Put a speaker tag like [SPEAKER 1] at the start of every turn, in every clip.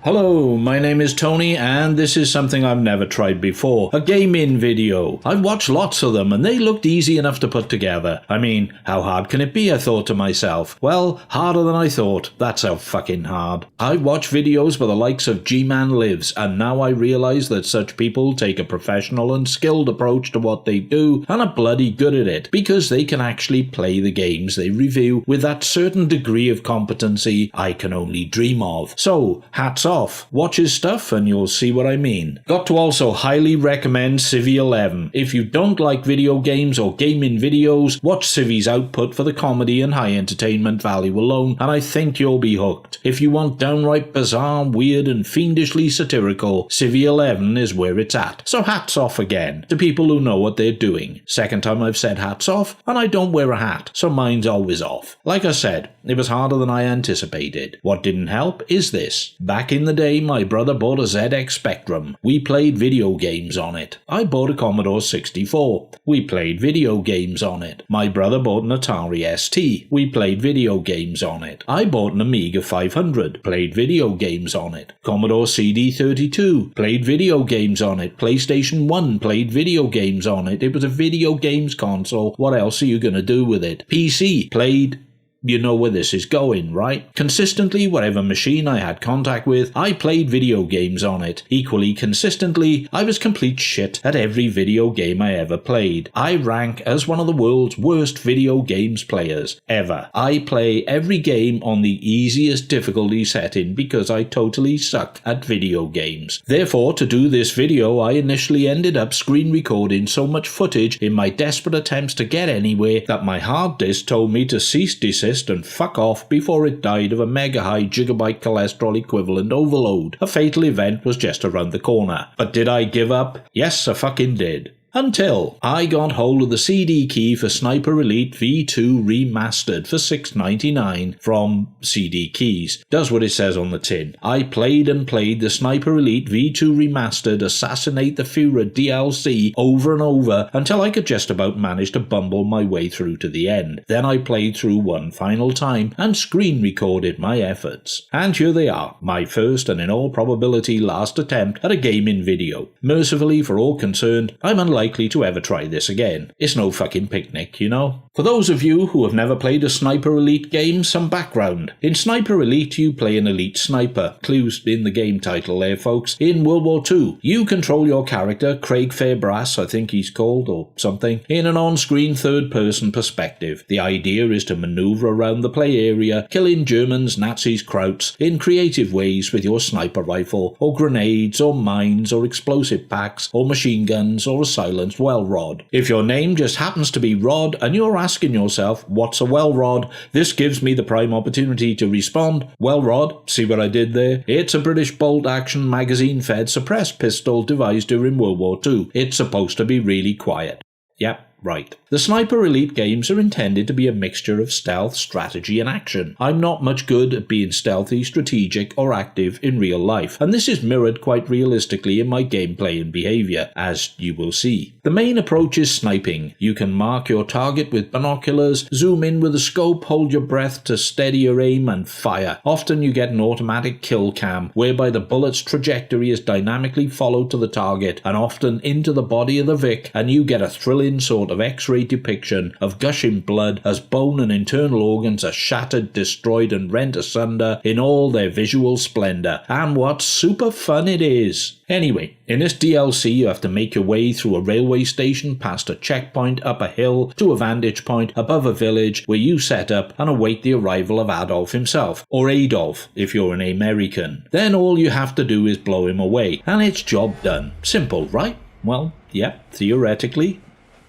[SPEAKER 1] Hello, my name is Tony and this is something I've never tried before, a gaming video. I've watched lots of them and they looked easy enough to put together. I mean, how hard can it be, I thought to myself. Well, harder than I thought. That's how fucking hard. I watch videos by the likes of G-Man Lives and now I realise that such people take a professional and skilled approach to what they do and are bloody good at it because they can actually play the games they review with that certain degree of competency I can only dream of. So, hats off. Watch his stuff and you'll see what I mean. Got to also highly recommend Civi 11. If you don't like video games or gaming videos, watch Civi's output for the comedy and high entertainment value alone, and I think you'll be hooked. If you want downright bizarre, weird and fiendishly satirical, Civi 11 is where it's at. So hats off again to people who know what they're doing. Second time I've said hats off, and I don't wear a hat, so mine's always off. Like I said, it was harder than I anticipated. What didn't help is this. Back in the day, my brother bought a ZX Spectrum. We played video games on it. I bought a Commodore 64. We played video games on it. My brother bought an Atari ST. We played video games on it. I bought an Amiga 500. Played video games on it. Commodore CD32. Played video games on it. PlayStation 1. Played video games on it. It was a video games console. What else are you gonna do with it? PC. Played. You know where this is going, right? Consistently, whatever machine I had contact with, I played video games on it. Equally consistently, I was complete shit at every video game I ever played. I rank as one of the world's worst video games players ever. I play every game on the easiest difficulty setting because I totally suck at video games. Therefore, to do this video, I initially ended up screen recording so much footage in my desperate attempts to get anywhere that my hard disk told me to cease desist and fuck off before it died of a mega high gigabyte cholesterol equivalent overload. A fatal event was just around the corner. But did I give up? Yes, I fucking did. Until I got hold of the CD key for Sniper Elite V2 Remastered for $6.99 from CD Keys. Does what it says on the tin. I played and played the Sniper Elite V2 Remastered Assassinate the Führer DLC over and over until I could just about manage to bumble my way through to the end. Then I played through one final time and screen recorded my efforts. And here they are, my first and in all probability last attempt at a gaming video. Mercifully for all concerned, I'm unlikely to ever try this again. It's no fucking picnic, you know? For those of you who have never played a Sniper Elite game, some background. In Sniper Elite, you play an elite sniper. Clues in the game title there, folks. In World War II, you control your character, Craig Fairbrass, I think he's called, or something, in an on-screen third-person perspective. The idea is to maneuver around the play area, killing Germans, Nazis, Krauts, in creative ways with your sniper rifle, or grenades, or mines, or explosive packs, or machine guns, or a silenced well rod. If your name just happens to be Rod and you're asking yourself, what's a well rod? This gives me the prime opportunity to respond, well Rod, see what I did there? It's a British bolt-action magazine-fed suppressed pistol devised during World War II. It's supposed to be really quiet. Yep. Right. The Sniper Elite games are intended to be a mixture of stealth, strategy and action. I'm not much good at being stealthy, strategic or active in real life, and this is mirrored quite realistically in my gameplay and behaviour, as you will see. The main approach is sniping. You can mark your target with binoculars, zoom in with a scope, hold your breath to steady your aim and fire. Often you get an automatic kill cam, whereby the bullet's trajectory is dynamically followed to the target and often into the body of the Vic, and you get a thrilling sort of X-ray depiction of gushing blood as bone and internal organs are shattered, destroyed and rent asunder in all their visual splendour. And what super fun it is! Anyway, in this DLC you have to make your way through a railway station, past a checkpoint, up a hill, to a vantage point above a village where you set up and await the arrival of Adolf himself, or Adolf if you're an American. Then all you have to do is blow him away, and it's job done. Simple, right? Well, yep, theoretically.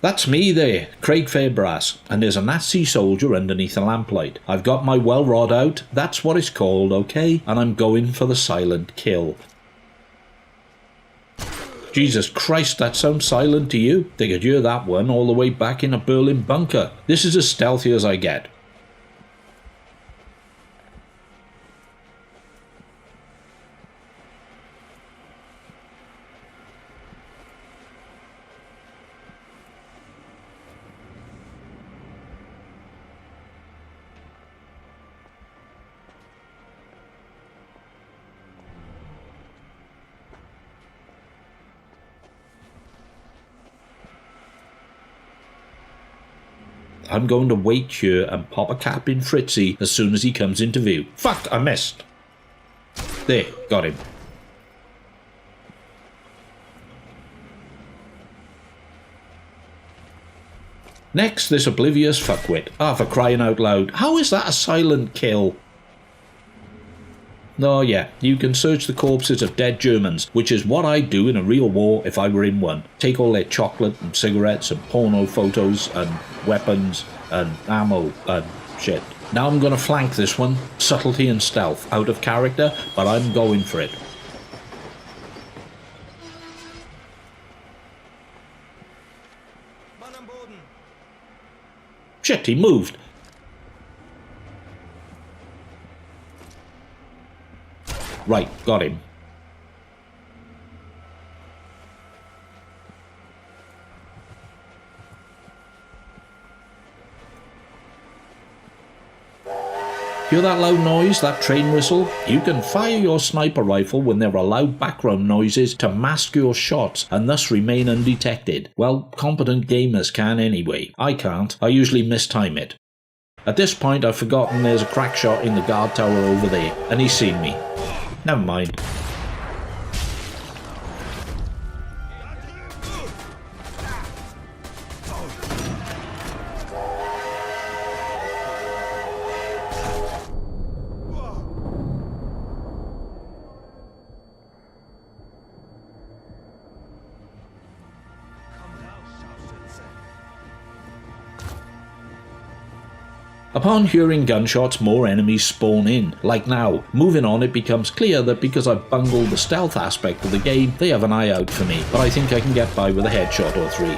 [SPEAKER 1] That's me there, Craig Fairbrass, and there's a Nazi soldier underneath a lamplight. I've got my well rod out, that's what it's called, okay? And I'm going for the silent kill. Jesus Christ, that sounds silent to you? They could hear that one all the way back in a Berlin bunker. This is as stealthy as I get. I'm going to wait here and pop a cap in Fritzy as soon as he comes into view. Fuck, I missed. There, got him. Next, this oblivious fuckwit. Ah, for crying out loud. How is that a silent kill? Oh yeah, you can search the corpses of dead Germans, which is what I'd do in a real war if I were in one. Take all their chocolate and cigarettes and porno photos and weapons and ammo and shit. Now I'm going to flank this one. Subtlety and stealth. Out of character, but I'm going for it. Shit, he moved. Right, got him. Hear that loud noise, that train whistle? You can fire your sniper rifle when there are loud background noises to mask your shots and thus remain undetected. Well, competent gamers can anyway. I can't. I usually mistime it. At this point I've forgotten there's a crack shot in the guard tower over there, and he's seen me. Never mind. Upon hearing gunshots, more enemies spawn in. Like now. Moving on, it becomes clear that because I've bungled the stealth aspect of the game, they have an eye out for me, but I think I can get by with a headshot or three.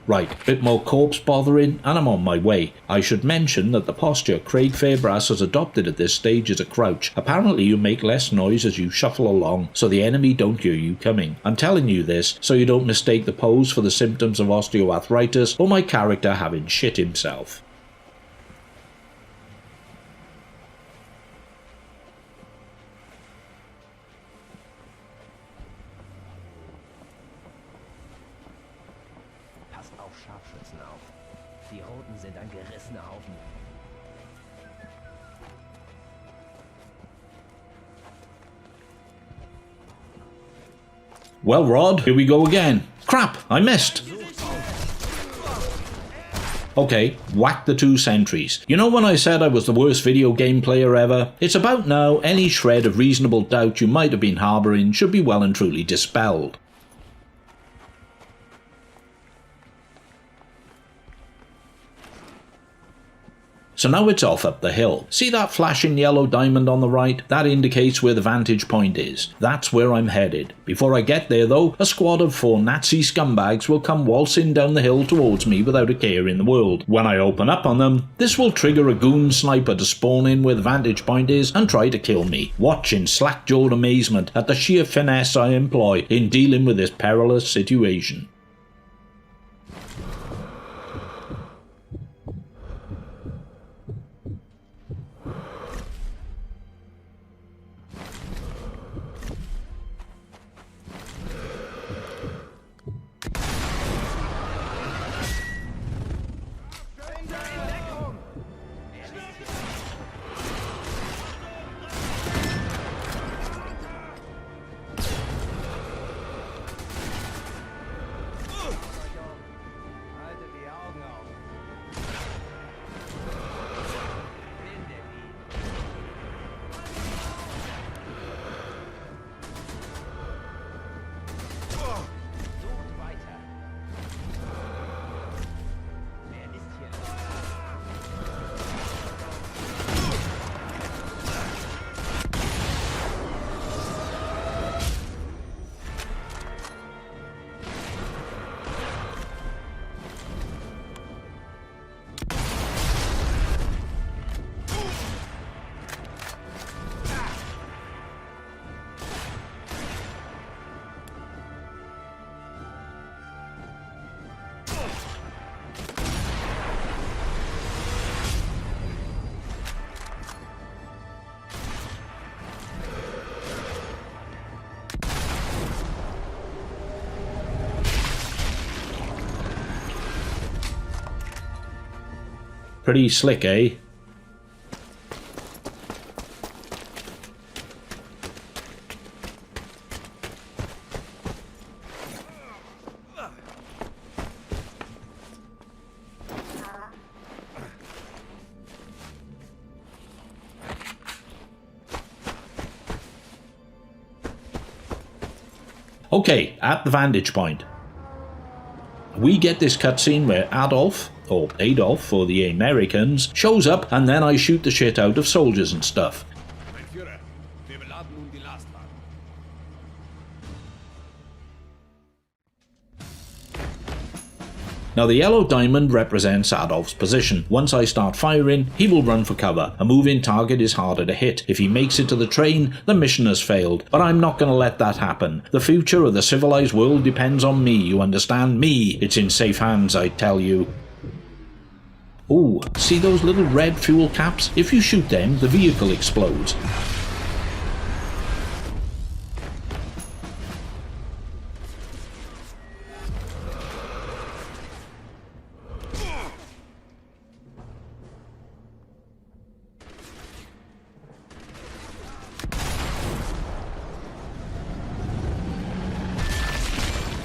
[SPEAKER 1] Right, bit more corpse bothering, and I'm on my way. I should mention that the posture Craig Fairbrass has adopted at this stage is a crouch. Apparently you make less noise as you shuffle along, so the enemy don't hear you coming. I'm telling you this, so you don't mistake the pose for the symptoms of osteoarthritis or my character having shit himself.
[SPEAKER 2] Scharfschützen auf. Die Roten sind ein gerissener Haufen.
[SPEAKER 1] Well, Rod, here we go again. Crap, I missed. Okay, whack the 2 sentries. You know when I said I was the worst video game player ever? It's about now any shred of reasonable doubt you might have been harbouring should be well and truly dispelled. So now it's off up the hill. See that flashing yellow diamond on the right? That indicates where the vantage point is. That's where I'm headed. Before I get there though, a squad of 4 Nazi scumbags will come waltzing down the hill towards me without a care in the world. When I open up on them, this will trigger a goon sniper to spawn in where the vantage point is and try to kill me. Watch in slack-jawed amazement at the sheer finesse I employ in dealing with this perilous situation. Pretty slick, eh? Okay, at the vantage point, we get this cutscene where Adolf, or Adolf for the Americans, shows up, and then I shoot the shit out of soldiers and stuff.
[SPEAKER 3] Mein Führer, wir beladen nun die Lastwagen.
[SPEAKER 1] Now the yellow diamond represents Adolf's position. Once I start firing, he will run for cover. A moving target is harder to hit. If he makes it to the train, the mission has failed. But I'm not going to let that happen. The future of the civilized world depends on me, you understand? Me. It's in safe hands, I tell you. Ooh, see those little red fuel caps? If you shoot them, the vehicle explodes.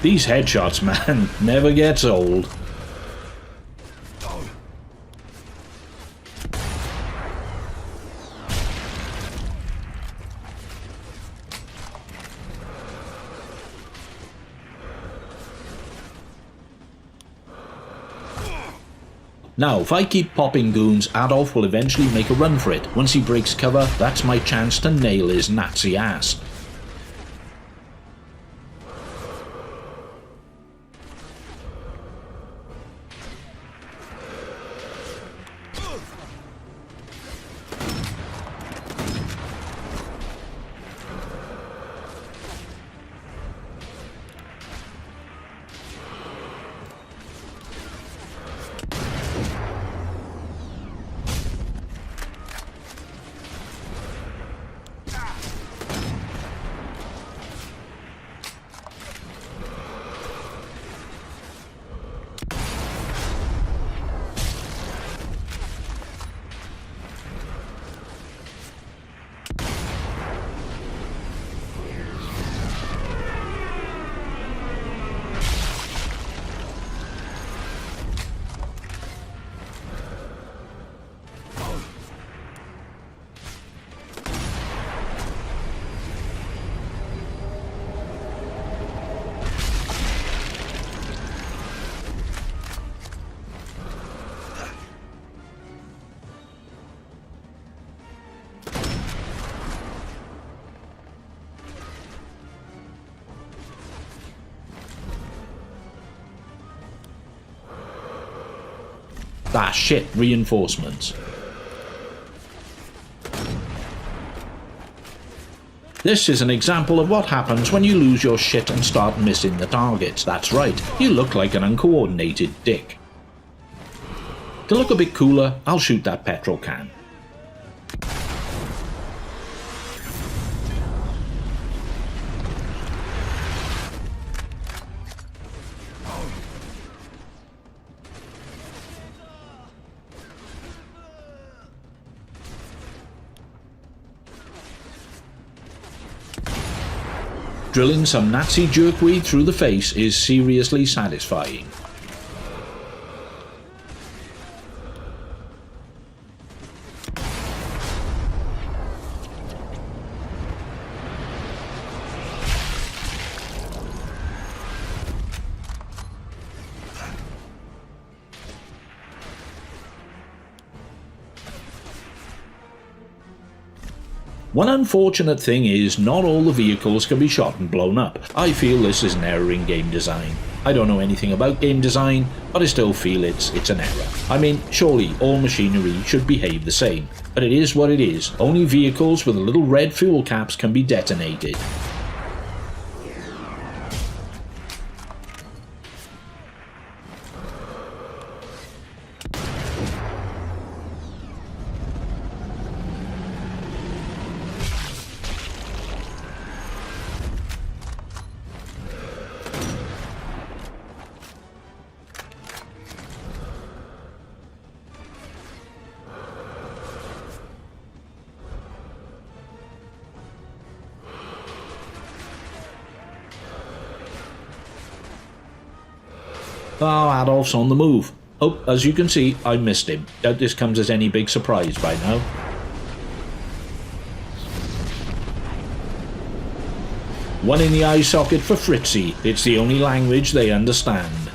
[SPEAKER 1] These headshots, man, never gets old. Now, if I keep popping goons, Adolf will eventually make a run for it. Once he breaks cover, that's my chance to nail his Nazi ass. Ah shit, reinforcements. This is an example of what happens when you lose your shit and start missing the targets. That's right, you look like an uncoordinated dick. To look a bit cooler, I'll shoot that petrol can. Drilling some Nazi jerkweed through the face is seriously satisfying. One unfortunate thing is, not all the vehicles can be shot and blown up. I feel this is an error in game design. I don't know anything about game design, but I still feel it's an error. I mean, surely all machinery should behave the same. But it is what it is. Only vehicles with the little red fuel caps can be detonated. Oh, Adolf's on the move. Oh, as you can see, I missed him. Doubt this comes as any big surprise by now. One in the eye socket for Fritzy. It's the only language they understand.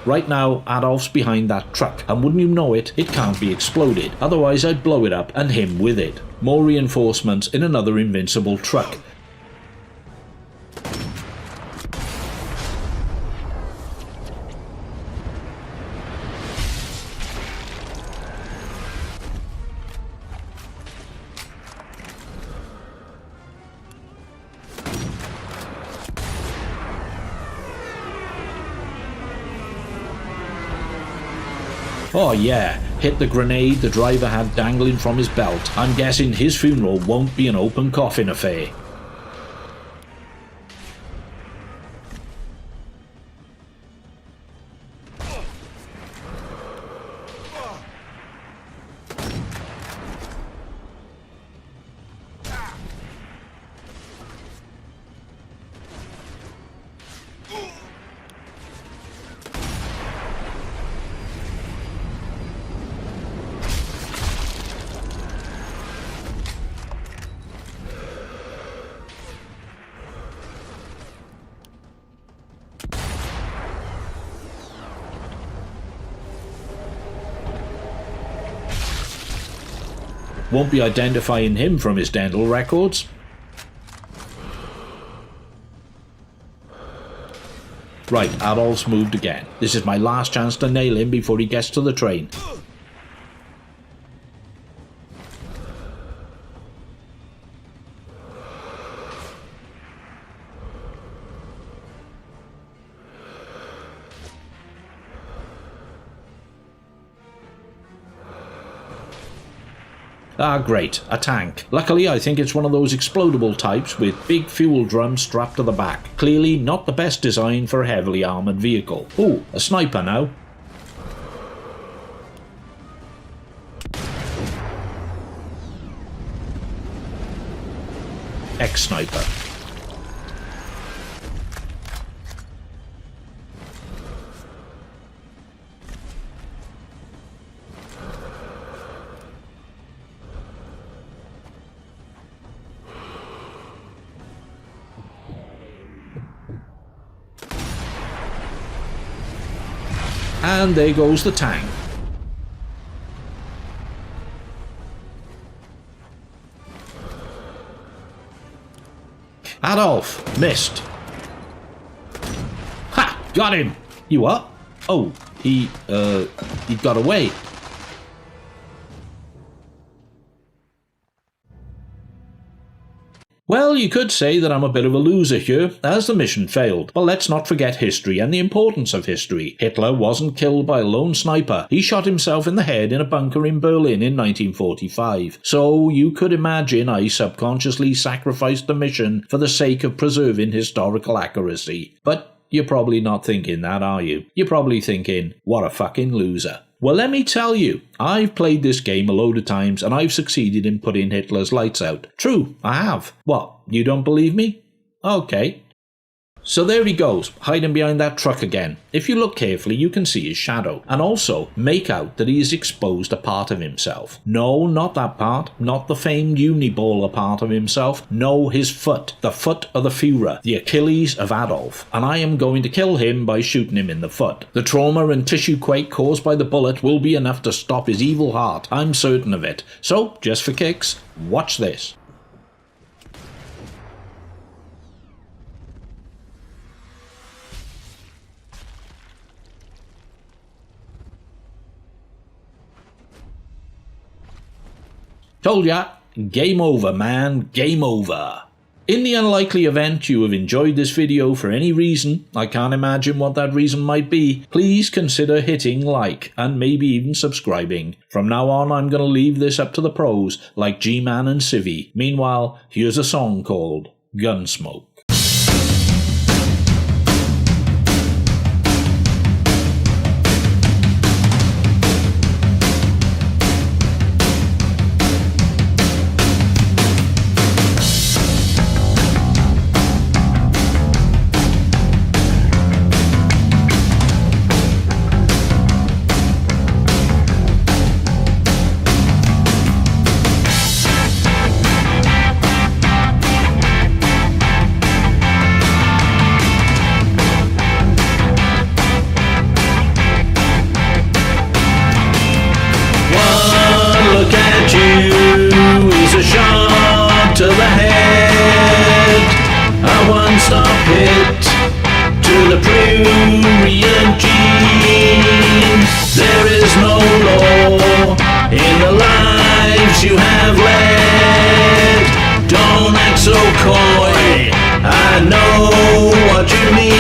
[SPEAKER 1] Right now, Adolf's behind that truck, and wouldn't you know it, it can't be exploded, otherwise I'd blow it up and him with it. More reinforcements in another invincible truck. Oh yeah, hit the grenade the driver had dangling from his belt. I'm guessing his funeral won't be an open coffin affair. Won't be identifying him from his dental records. Right, Adolf's moved again. This is my last chance to nail him before he gets to the train. Ah, great, a tank. Luckily, I think it's one of those explodable types with big fuel drums strapped to the back. Clearly not the best design for a heavily armoured vehicle. Ooh, a sniper now. Ex-sniper. And there goes the tank. Adolf, missed. Ha! Got him! You what? Oh, he got away. Well, you could say that I'm a bit of a loser here, as the mission failed. But let's not forget history and the importance of history. Hitler wasn't killed by a lone sniper. He shot himself in the head in a bunker in Berlin in 1945. So you could imagine I subconsciously sacrificed the mission for the sake of preserving historical accuracy. But you're probably not thinking that, are you? You're probably thinking, what a fucking loser. Well, let me tell you, I've played this game a load of times and I've succeeded in putting Hitler's lights out. True, I have. What, you don't believe me? Okay. So there he goes, hiding behind that truck again. If you look carefully, you can see his shadow, and also make out that he has exposed a part of himself. No, not that part, not the famed uniballer part of himself. No, his foot, the foot of the Führer, the Achilles of Adolf, and I am going to kill him by shooting him in the foot. The trauma and tissue quake caused by the bullet will be enough to stop his evil heart, I'm certain of it. So, just for kicks, watch this. Told ya, game over, man, game over. In the unlikely event you have enjoyed this video for any reason, I can't imagine what that reason might be, please consider hitting like and maybe even subscribing. From now on I'm going to leave this up to the pros like G-Man and Civvy. Meanwhile, here's a song called Gunsmoke. A shot to the head, a one-stop hit to the prurient gene. There is no law in the lives you have led. Don't act so coy, I know what you mean.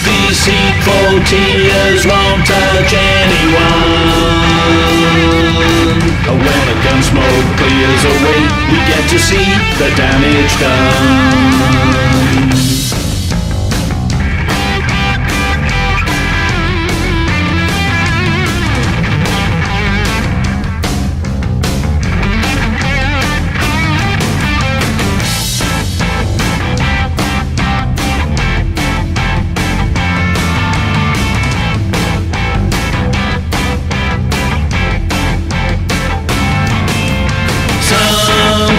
[SPEAKER 1] Deceitful tears won't touch anyone. When the gun smoke clears away, we get to see the damage done.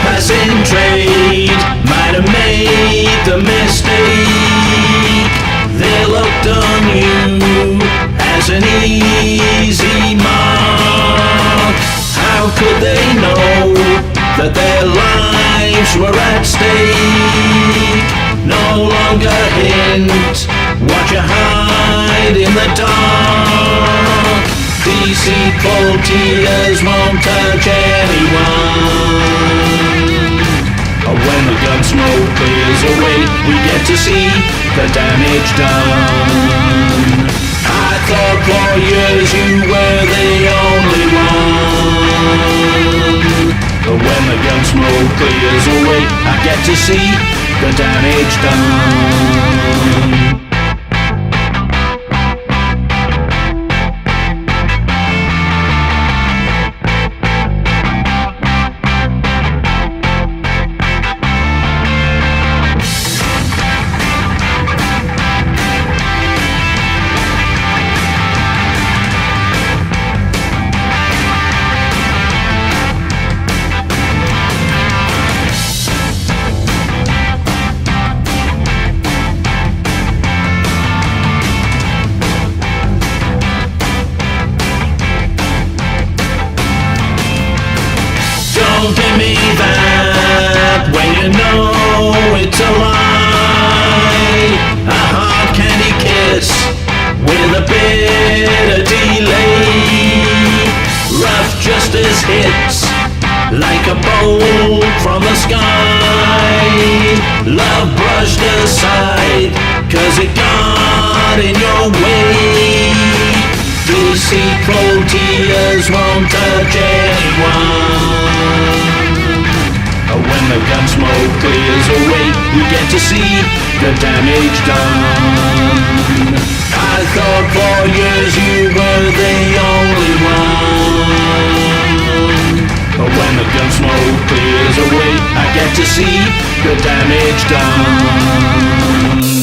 [SPEAKER 1] Passing trade might have made the mistake. They looked on you as an easy mark. How could they know that their lives were at stake? No longer hint what you hide in the dark. Deceitful tears won't touch anyone. When the gun smoke clears away, we get to see the damage done. I thought for years you were the only one. But when the gun smoke clears away, I get to see the damage done. Don't give me that when you know it's a lie. like a bolt from the sky. Love brushed aside, 'cause it got in your way. Deceitful tears won't touch anyone. When the gun smoke clears away, we get to see the damage done. I thought for years you were the only one. But when the gun smoke clears away, I get to see the damage done.